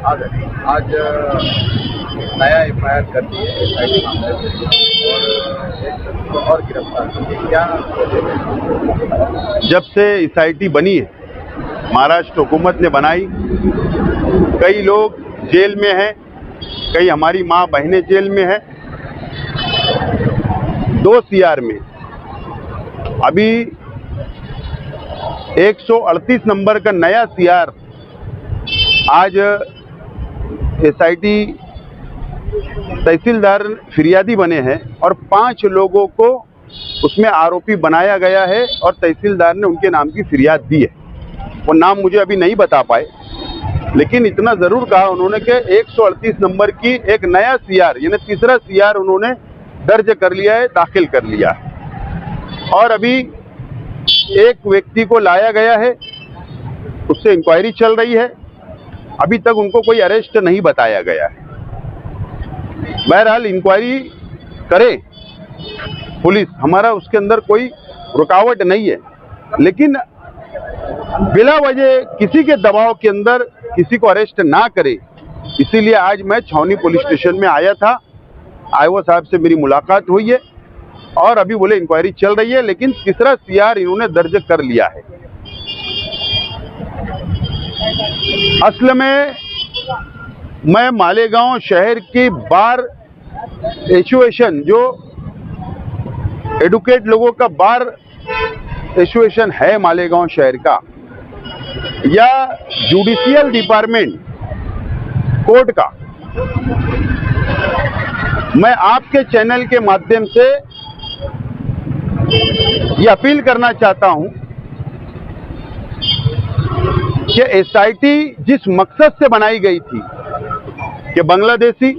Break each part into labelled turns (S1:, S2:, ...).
S1: आज नया एफआईआर कर दिए SIT मामले में और एक शख्स को और गिरफ्तार किए। क्या
S2: जब से SIT बनी है, महाराष्ट्र हुकूमत ने बनाई, कई लोग जेल में हैं, कई हमारी माँ बहनें जेल में हैं। 2 CR में अभी 138 नंबर का नया CR आज SIT तहसीलदार फिरियादी बने हैं और 5 लोगों को उसमें आरोपी बनाया गया है और तहसीलदार ने उनके नाम की फिरियाद दी है। वो नाम मुझे अभी नहीं बता पाए, लेकिन इतना ज़रूर कहा उन्होंने कि 138 नंबर की एक नया CR यानी तीसरा CR उन्होंने दर्ज कर लिया है, दाखिल कर लिया है। और अभी एक व्यक्ति को लाया गया है, उससे इंक्वायरी चल रही है। अभी तक उनको कोई अरेस्ट नहीं बताया गया है। बहरहाल इंक्वायरी करे पुलिस, हमारा उसके अंदर कोई रुकावट नहीं है, लेकिन बिला वजह किसी के दबाव के अंदर किसी को अरेस्ट ना करे, इसीलिए आज मैं छावनी पुलिस स्टेशन में आया था। IO साहब से मेरी मुलाकात हुई है और अभी बोले इंक्वायरी चल रही है, लेकिन तीसरा CR इन्होंने दर्ज कर लिया है। असल में मैं मालेगांव शहर की बार एसोसिएशन, जो एडुकेट लोगों का बार एसोसिएशन है मालेगांव शहर का, या जुडिशियल डिपार्टमेंट कोर्ट का, मैं आपके चैनल के माध्यम से ये अपील करना चाहता हूं कि SIT जिस मकसद से बनाई गई थी कि बांग्लादेशी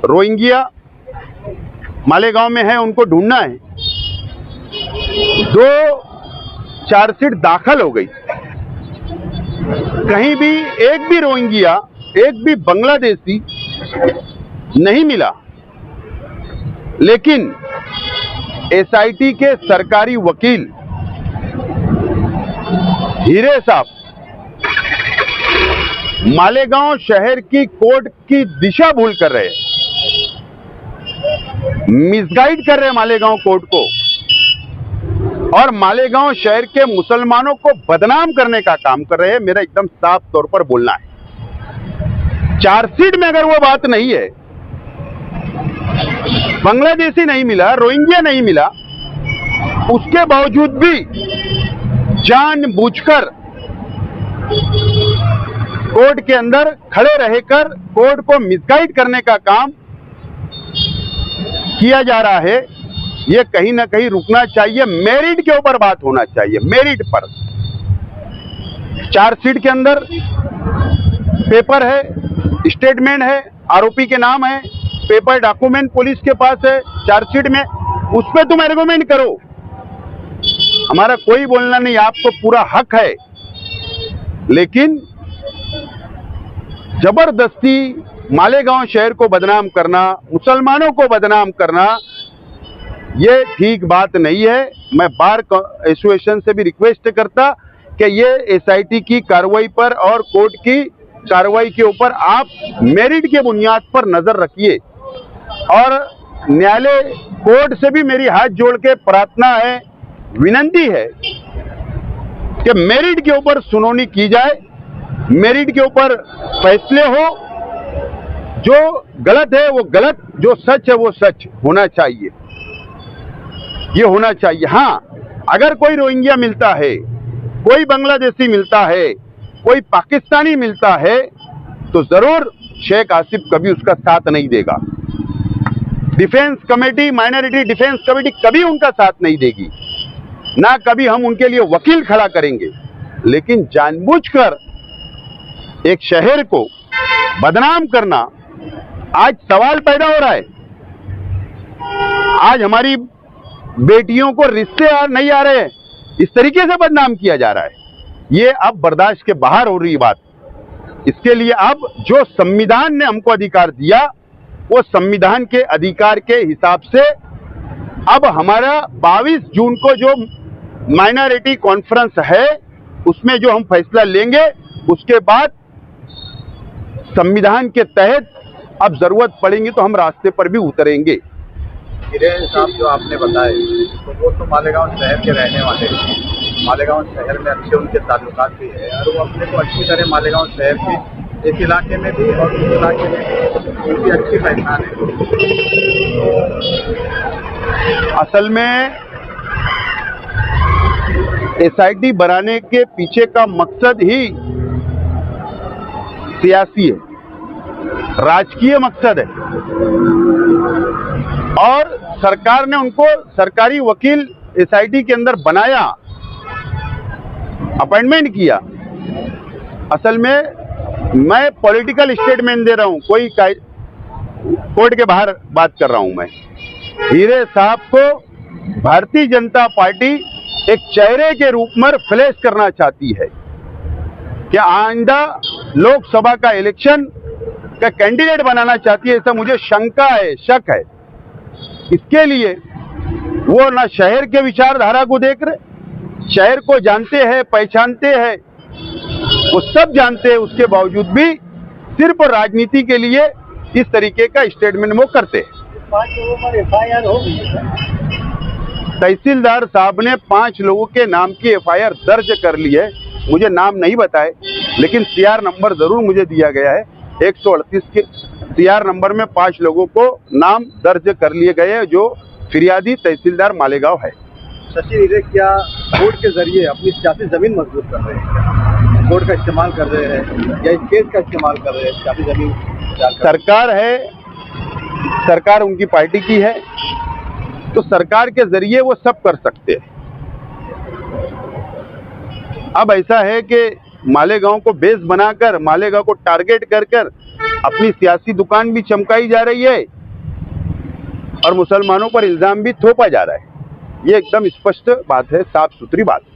S2: रोहिंग्या मालेगांव में है, उनको ढूंढना है, 2 चार्जशीट दाखिल हो गई। कहीं भी एक भी रोहिंग्या, एक भी बांग्लादेशी नहीं मिला, लेकिन SIT के सरकारी वकील हीरे साहब मालेगांव शहर की कोर्ट की दिशा भूल कर रहे हैं, मिसगाइड कर रहे हैं मालेगांव कोर्ट को, और मालेगांव शहर के मुसलमानों को बदनाम करने का काम कर रहे हैं। मेरा एकदम साफ तौर पर बोलना है। चार्जशीट में अगर वो बात नहीं है, बांग्लादेशी नहीं मिला, रोहिंग्या नहीं मिला, उसके बावजूद भी जानबूझकर कोर्ट के अंदर खड़े रहकर कोर्ट को मिसगाइड करने का काम किया जा रहा है, ये कहीं ना कहीं रुकना चाहिए। मेरिट के ऊपर बात होना चाहिए, मेरिट पर। चार्जशीट के अंदर पेपर है, स्टेटमेंट है, आरोपी के नाम है, पेपर डॉक्यूमेंट पुलिस के पास है चार्जशीट में, उस पर तुम आर्गुमेंट करो, हमारा कोई बोलना नहीं, आपको पूरा हक है। लेकिन जबरदस्ती मालेगांव शहर को बदनाम करना, मुसलमानों को बदनाम करना, ये ठीक बात नहीं है। मैं बार एसोसिएशन से भी रिक्वेस्ट करता कि ये SIT की कार्रवाई पर और कोर्ट की कार्रवाई के ऊपर आप मेरिट के बुनियाद पर नजर रखिए, और न्यायालय कोर्ट से भी मेरी हाथ जोड़ के प्रार्थना है, विनंती है कि मेरिट के ऊपर सुनवाई की जाए, मेरिट के ऊपर फैसले हो, जो गलत है वो गलत, जो सच है वो सच होना चाहिए, ये होना चाहिए। हाँ, अगर कोई रोहिंग्या मिलता है, कोई बांग्लादेशी मिलता है, कोई पाकिस्तानी मिलता है, तो जरूर शेख आसिफ कभी उसका साथ नहीं देगा। Defence committee, minority defence committee कभी उनका साथ नहीं देगी, ना कभी हम उनके लिए वकील खड़ा करेंगे। लेकिन जानबूझकर एक शहर को बदनाम करना, आज सवाल पैदा हो रहा है, आज हमारी बेटियों को रिश्ते नहीं आ रहे हैं, इस तरीके से बदनाम किया जा रहा है, ये अब बर्दाश्त के बाहर हो रही बात। इसके लिए अब जो संविधान ने हमको अधिकार दिया, वो संविधान के अधिकार के हिसाब से अब हमारा 22 जून को जो माइनॉरिटी कॉन्फ्रेंस है, उसमें जो हम फैसला लेंगे, उसके बाद संविधान के तहत अब जरूरत पड़ेगी तो हम रास्ते पर भी उतरेंगे।
S1: हिरेन साहब जो आपने बताए तो वो तो मालेगांव शहर के रहने वाले हैं, मालेगांव शहर में अच्छे उनके ताल्लुकात भी है और वो अपने को अच्छी तरह मालेगांव शहर के इस इलाके में भी और उस इलाके में भी उनकी अच्छी पहचान है।
S2: असल में एसआईटी बनाने के पीछे का मकसद ही सियासी है, राजकीय मकसद है और सरकार ने उनको सरकारी वकील एसआईटी के अंदर बनाया, अपॉइंटमेंट किया। असल में मैं पॉलिटिकल स्टेटमेंट दे रहा हूं, कोई कोर्ट के बाहर बात कर रहा हूं। मैं हीरे साहब को भारतीय जनता पार्टी एक चेहरे के रूप में फ्लैश करना चाहती है कि आइंदा लोकसभा का इलेक्शन का कैंडिडेट बनाना चाहती है, ऐसा मुझे शंका है, शक है। इसके लिए वो ना शहर के विचारधारा को देख रहे, शहर को जानते हैं, पहचानते हैं, वो सब जानते हैं, उसके बावजूद भी सिर्फ राजनीति के लिए इस तरीके का स्टेटमेंट वो करते हैं।
S1: 5 लोगों पर एफआईआर हो गई है।
S2: तहसीलदार साहब ने 5 लोगों के नाम की एफआईआर दर्ज कर ली है, मुझे नाम नहीं बताए, लेकिन सीआर नंबर जरूर मुझे दिया गया है। 138 के सीआर नंबर में 5 लोगों को नाम दर्ज कर लिए गए हैं जो फिरियादी तहसीलदार मालेगांव है।
S1: शशि हीरे क्या कोर्ट के जरिए अपनी सियासी जमीन मजबूत कर रहे हैं, कोर्ट का इस्तेमाल कर रहे हैं या इस केस का इस्तेमाल कर रहे हैं सियासी जमीन?
S2: सरकार है, सरकार उनकी पार्टी की है, तो सरकार के जरिए वो सब कर सकते हैं। अब ऐसा है कि मालेगांव को बेस बनाकर, मालेगांव को टारगेट कर कर अपनी सियासी दुकान भी चमकाई जा रही है और मुसलमानों पर इल्जाम भी थोपा जा रहा है। ये एकदम स्पष्ट बात है, साफ सुथरी बात है।